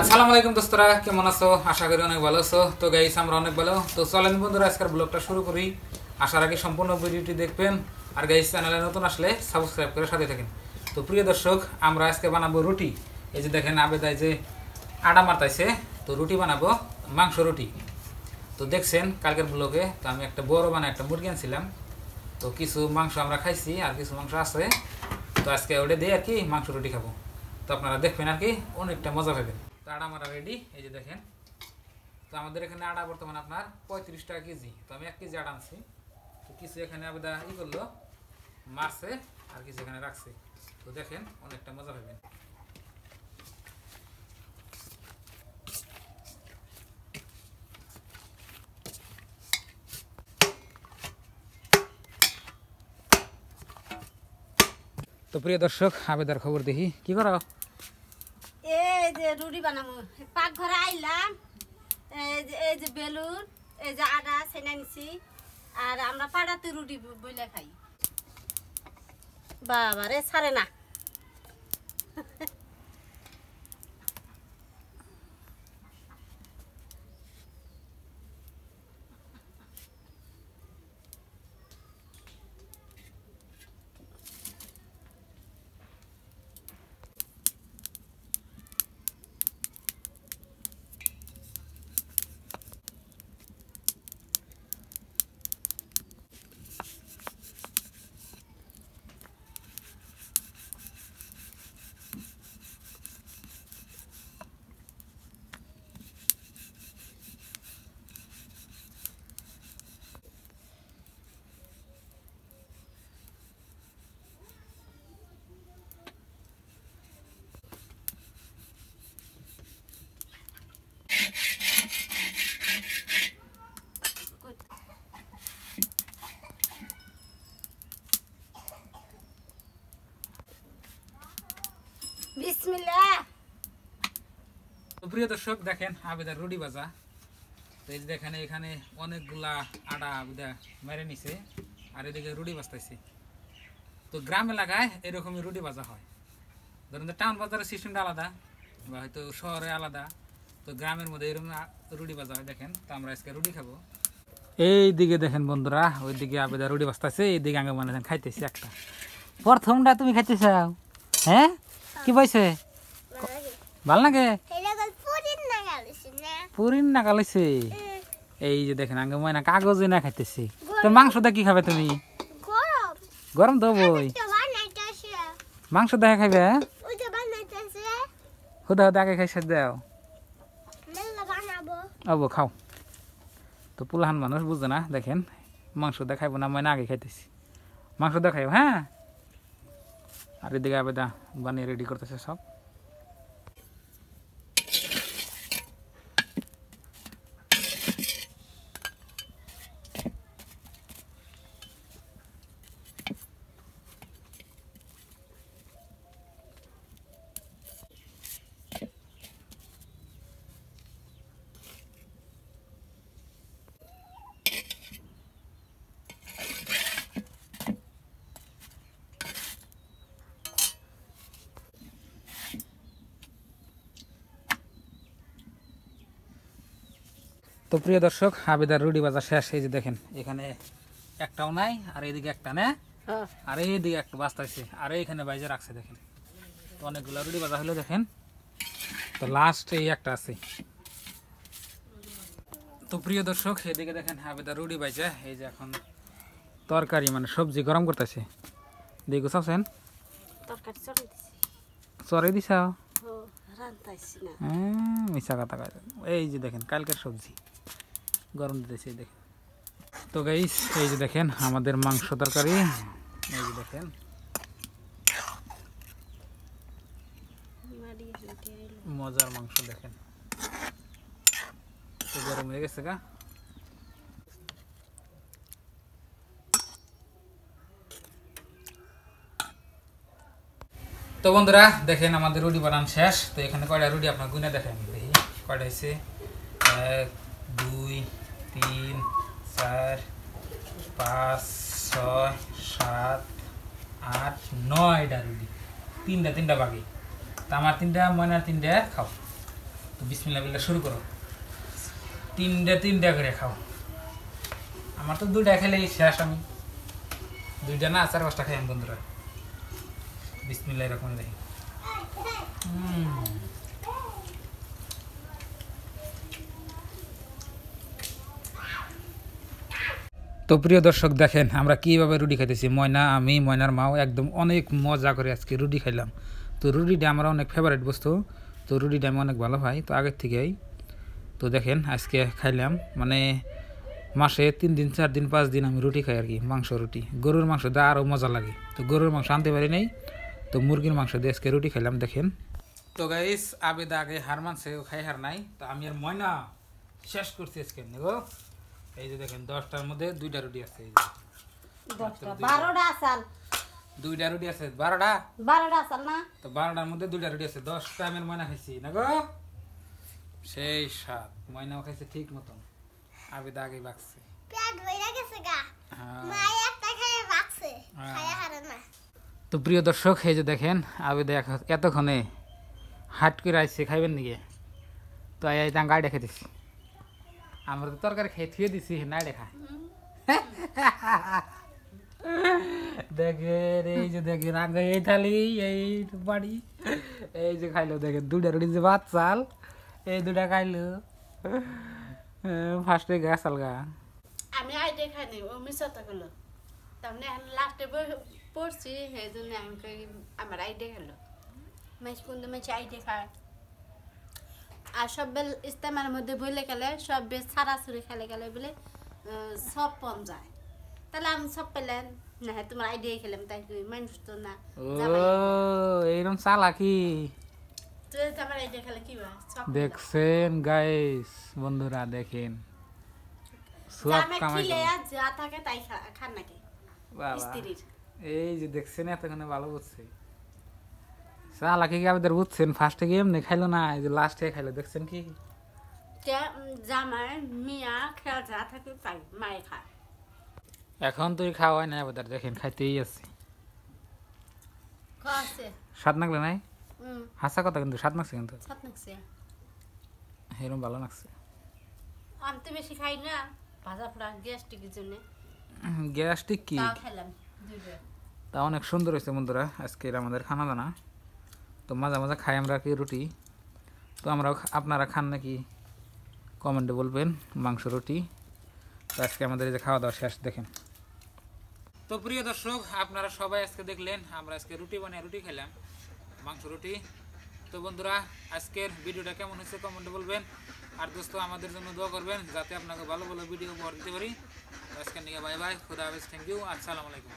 আসসালামু আলাইকুম দোস্তরা, কেমন আছো? আশা করি অনেক ভালো আছো। তো গাইস, আমরা অনেক ভালো। তো চলেন বন্ধুরা, আজকের ব্লগটা শুরু করি। আসার আগে সম্পূর্ণ ভিডিওটি দেখবেন, আর গাইস চ্যানেলে নতুন আসলে সাবস্ক্রাইব করে সাথে থাকেন। তো প্রিয় দর্শক, আমরা আজকে বানাবো রুটি। এই যে দেখেন, আবেদায় যে আটা মারতাইছে, তো রুটি বানাবো, মাংস রুটি। তো দেখছেন কালকের ব্লগে, তো আমি একটা বড় একটা মুরগি আনছিলাম। তো কিছু মাংস আমরা খাইছি, আর কিছু মাংস আছে। তো আজকে ওটা দিয়ে আর কি মাংস রুটি খাবো। তো আপনারা দেখবেন আর কি, অনেকটা মজা পাবেন। তো আটা মারা রেডি, এই যে দেখেন। তো আমাদের এখানে আটা বর্তমানে আপনার 35 টাকা কেজি। তো আমি 1 কেজি আটা আনছি। তো কিছু এখানে আবেদা করলো, মারছে, আর কিছু এখানে রাখছে। তো দেখেন, অনেকটা মজা পাবেন। তো প্রিয় দর্শক, আবেদার খবর দেখি, কি করো? এই যে রুটি বানাবো, পাকঘরে আইলাম। এই যে বেলুন, এই যে আটা সেনা নিছি, আর আমরা পাড়াতে রুটি বইলে খাই। বাবা রে, ছাড়ে না। বিসমিল্লাহ। তো প্রিয় দর্শক, দেখেন আবেদার রুটি ভাজা। তো এই যে দেখেন, এখানে অনেকগুলা আটা আবেদা মেরে নিছে, আর এদিকে রুটি ভাজতেছে। তো গ্রাম এলাকায় এরকমই রুটি ভাজা হয়। ধরুন টাউন বাজারের সিস্টেমটা আলাদা, বা হয়তো শহরে আলাদা। তো গ্রামের মধ্যে এরকম রুটি ভাজা হয়। দেখেন, তো আমরা আজকে রুটি খাবো। এই দিকে দেখেন বন্ধুরা, ওইদিকে আবেদা রুটি ভাজতেছে, এইদিকে আগে মানে খাইতেছি একটা। প্রথমটা তুমি খাইতেছ? হ্যাঁ, কি পাইছে? ভাল লাগে? পুরিন না গালাইছে। এই যে দেখেন, আগে ময়না কাগজে না খাইতেছি। তো মাংসটা কি খাবে তুমি? গরম তো বই, মাংস দেখা খাইবে? হুদা হুদা আগে খাই শেষ দাও। অবো খাও। তো পুলাহান মানুষ বুঝে না, দেখেন মাংস দেখাইবো না, ময়না আগে খাইতেছি। মাংস দেখাইব, হ্যাঁ। আর এদিকে আবেদা বানিয়ে রেডি করতেছে সব। তো প্রিয় দর্শক, আবেদার রুটি ভাজা শেষ। এই যে দেখেন, এখানে একটাও নাই, আর এইদিকে একটা না, আর এইদিকে একটা বাঁচতেছে, আর এইখানে বাইজে রাখছে। দেখেন, তো অনেকগুলো রুটি ভাজা হলো। দেখেন, তো লাস্ট এই একটা আছে। তো প্রিয় দর্শক, এদিকে দেখেন আবেদার রুটি ভাজা। এই যে এখন তরকারি মানে সবজি গরম করতেছে। দেখো চাচ্ছেন, চড়াই দিছ? হ্যাঁ, মিশা কথা কয়। এই যে দেখেন, কালকের সবজি গরম দিতেছে। দেখেন তো গাইস, এই যে দেখেন আমাদের মাংস তরকারি। এই যে দেখেন, মজার মাংস। দেখেন, তো গরম হয়ে গেছে গা। তো বন্ধুরা, দেখেন আমাদের রুটি বানান শেষ। তো এখানে কয়টা রুটি আপনার গুনে দেখেন, দেখি কয়টা হয়েছে। 1 2 3 4 5 6 7 8 9টা রুটি, তিনটা বাকি। তো আমার 3টা, ময়নার 3টা খাও। তো বিসমিল্লাহ বলে শুরু করো। তিনটা করে খাও। আমার তো 2টা খেলেই শেষ, আমি 2টা না 4-5টা খাই আমি বন্ধুরা। বিসমিল্লাহির রহমানির রহিম। তো প্রিয় দর্শক দেখেন আমরা কীভাবে রুটি খাইতেছি। ময়না, আমি, ময়নার মাও একদম অনেক মজা করে আজকে রুটি খাইলাম। তো রুটিটা আমার অনেক ফেভারিট বস্তু, তো রুটিটা আমি অনেক ভালো পাই, তো আগের থেকেই। তো দেখেন আজকে খাইলাম, মানে মাসে 3 দিন 4 দিন 5 দিন আমি রুটি খাই আর কি, মাংস রুটি। গরুর মাংস দিয়ে আরও মজা লাগে, তো গরুর মাংস আনতে পারি নাই, তো মুরগির মাংস দিয়ে আজকে রুটি খাইলাম দেখেন। তো গাইস আবেদা আগে হার মানছে, ও খাই হার নাই, তো আমি আর ময়না শেষ করছি আজকে গো। এই যে দেখেন 10টার মধ্যে 2টা রুটি আছে, এই যে 12টা আসাল, 2টা রুটি আছে। 12টা আসাল না, তো 12টার মধ্যে 2টা রুটি আছে। 10টা আমি ময়না খাইছি না গো, সেই স্বাদ। ময়নাও খাইছে ঠিক মতন, আবেদা আগে বাকছে। তো প্রিয় দর্শক এই যে দেখেন আবেদা এতক্ষণে হাট করে আসছে, খাইবেন নাকি? তো এই গাড়িটা খেতেছি, আমরা তো তরকারি খেয়ে থুয়ে দিছি না দেখা। দেখেন এই যে দেখেন আগে এই থালি এই বাড়ি, এই যে খাইলো দেখেন 2টা রুটি যে ভাত চাল, এই 2টা খাইলো। ফার্স্টে গ্যাস আলগা আমি আইডিয়া খাইনি, ও মিশাতে গেলো, তারপরে লাস্টে পড়ছি, সেই জন্য আমি আমার আইডিয়া গেলো। মেশ কিন্তু মেশ আইডিয়া খায়, আর সব বেল ইস্তেমার মধ্যে বলে গেলে সব বেশ ছাড়াছুড়ি খেলে গেলে বলে সব পম যায়। তাহলে আমি সব পেলেন না, তোমার আইডিয়া খেলাম, তাই মানুষ তো না। ও এইরকম চালাকি তুই আমার আইডিয়া খেলে কি দেখছেন গাইস বন্ধুরা, দেখেন সব কামাই যা থাকে তাই খান নাকি স্ত্রীর। এই যে দেখছেন এতক্ষণে ভালো বুঝছে চালাকি কি আমাদের বুঝছেন। ফার্স্টে কি এমনি খাইলো না, এই যে লাস্টে খাইলো, দেখছেন কি জামাই মিয়া খেয়াল যা থাকে তাই মায়ে খায়। এখন তুই খাওয়াই না আমাদের, দেখেন খাইতেই আছে। স্বাদ লাগলে নাই হাসা কথা, কিন্তু স্বাদ লাগছে, কিন্তু এরকম ভালো লাগছে। আমি তো বেশি খাই না, ভাজা পোড়া গ্যাস্ট্রিকের জন্য। গ্যাস্ট্রিক কি খেলাম তা অনেক সুন্দর হয়েছে বন্ধুরা আজকের আমাদের খানা দানা। তো মাঝে মাঝে খাই আমরা কি রুটি, তো আমরা আপনারা খান নাকি কমেন্টে বলবেন মাংস রুটি। তো আজকে আমাদের এই যে খাওয়া দাওয়া শেষ দেখেন। তো প্রিয় দর্শক আপনারা সবাই আজকে দেখলেন আমরা আজকে রুটি বানিয়ে রুটি খেলাম, মাংস রুটি। তো বন্ধুরা আজকের ভিডিওটা কেমন হয়েছে কমেন্টে বলবেন, আর দোস্ত আমাদের জন্য দোয়া করবেন যাতে আপনাকে ভালো ভালো ভিডিও উপহার দিতে পারি। আজকে নিয়ে বাই বাই, খুদা হাফেজ, থ্যাংক ইউ, আসসালামু আলাইকুম।